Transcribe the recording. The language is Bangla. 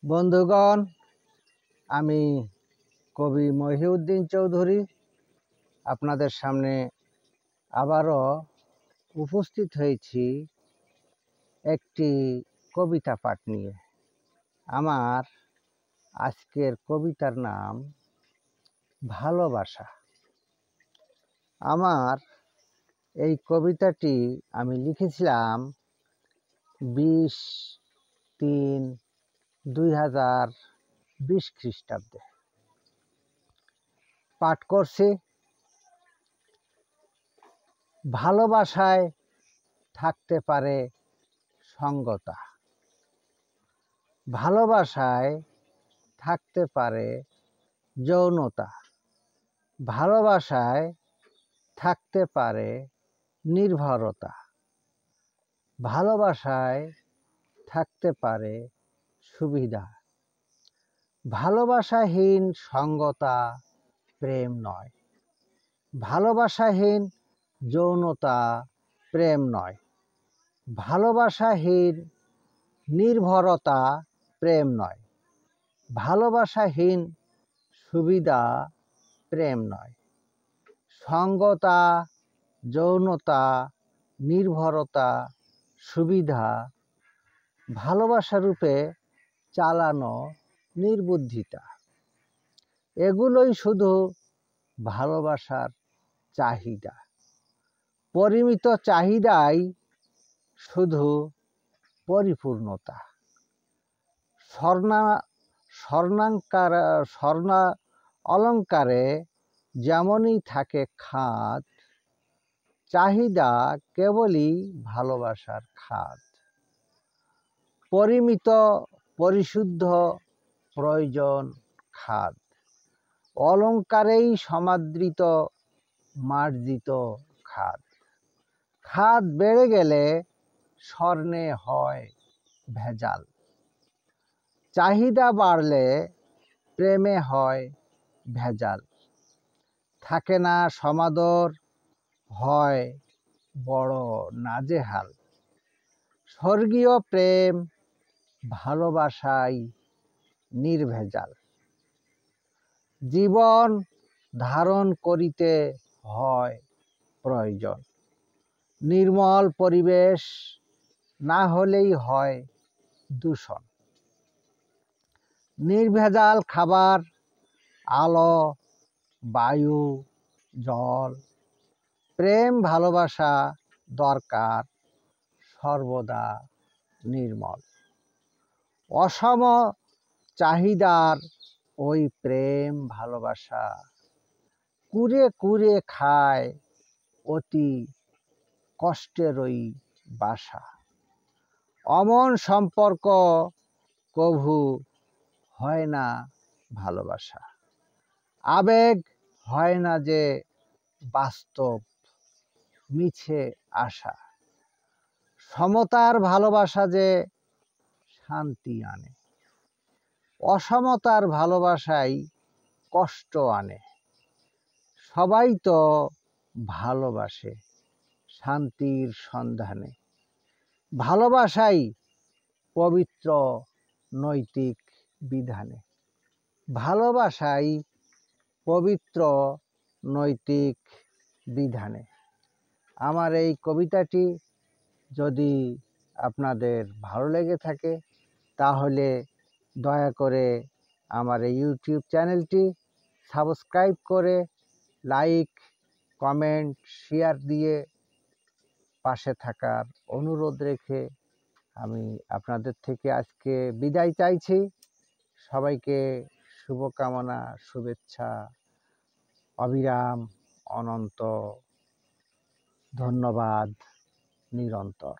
বন্ধুগণ, আমি কবি মহিউদ্দিন চৌধুরী আপনাদের সামনে আবারও উপস্থিত হয়েছি একটি কবিতা পাঠ নিয়ে। আমার আজকের কবিতার নাম ভালোবাসা। আমার এই কবিতাটি আমি লিখেছিলাম 20/3/2020 খ্রিস্টাব্দে। পাঠ করছি। ভালোবাসায় থাকতে পারে সঙ্গতা, ভালোবাসায় থাকতে পারে যৌনতা, ভালোবাসায় থাকতে পারে নির্ভরতা, ভালোবাসায় থাকতে পারে সুবিধা। ভালোবাসাহীন সঙ্গতা প্রেম নয়, ভালোবাসাহীন যৌনতা প্রেম নয়, ভালোবাসাহীন নির্ভরতা প্রেম নয়, ভালোবাসাহীন সুবিধা প্রেম নয়। সঙ্গতা, যৌনতা, নির্ভরতা, সুবিধা ভালোবাসারূপে চালানো নির্বুদ্ধিতা। এগুলোই শুধু ভালোবাসার চাহিদা। পরিমিত চাহিদাই শুধু পরিপূর্ণতা। স্বর্ণ অলঙ্কারে যেমনই থাকে খাদ, চাহিদা কেবলই ভালোবাসার খাদ। পরিমিত পরিশুদ্ধ প্রয়োজন খাদ, অলঙ্কারেই সমাদৃত মার্জিত খাদ। খাদ বেড়ে গেলে স্বর্ণে হয় ভেজাল, চাহিদা বাড়লে প্রেমে হয় ভেজাল। থাকে না সমাদর, হয় বড় নাজেহাল। স্বর্গীয় প্রেম ভালোবাসাই নির্ভেজাল। জীবন ধারণ করিতে হয় প্রয়োজন, নির্মল পরিবেশ না হলেই হয় দূষণ। নির্ভেজাল খাবার, আলো, বায়ু, জল, প্রেম ভালোবাসা দরকার সর্বদা নির্মল। অসম চাহিদার ওই প্রেম ভালোবাসা কুরে কুরে খায় অতি কষ্টেরই বাসা। অমন সম্পর্ক কভু হয় না ভালোবাসা। আবেগ হয় না যে বাস্তব, মিছে আশা। সমতার ভালোবাসা যে শান্তি আনে, অসমতার ভালোবাসাই কষ্ট আনে। সবাই তো ভালোবাসে শান্তির সন্ধানে। ভালোবাসাই পবিত্র নৈতিক বিধানে। ভালোবাসাই পবিত্র নৈতিক বিধানে। আমার এই কবিতাটি যদি আপনাদের ভালো লেগে থাকে তাহলে দয়া করে আমার এই ইউটিউব চ্যানেলটি সাবস্ক্রাইব করে লাইক, কমেন্ট, শেয়ার দিয়ে পাশে থাকার অনুরোধ রেখে আমি আপনাদের থেকে আজকে বিদায় চাইছি। সবাইকে শুভকামনা, শুভেচ্ছা, অবিরাম অনন্ত ধন্যবাদ নিরন্তর।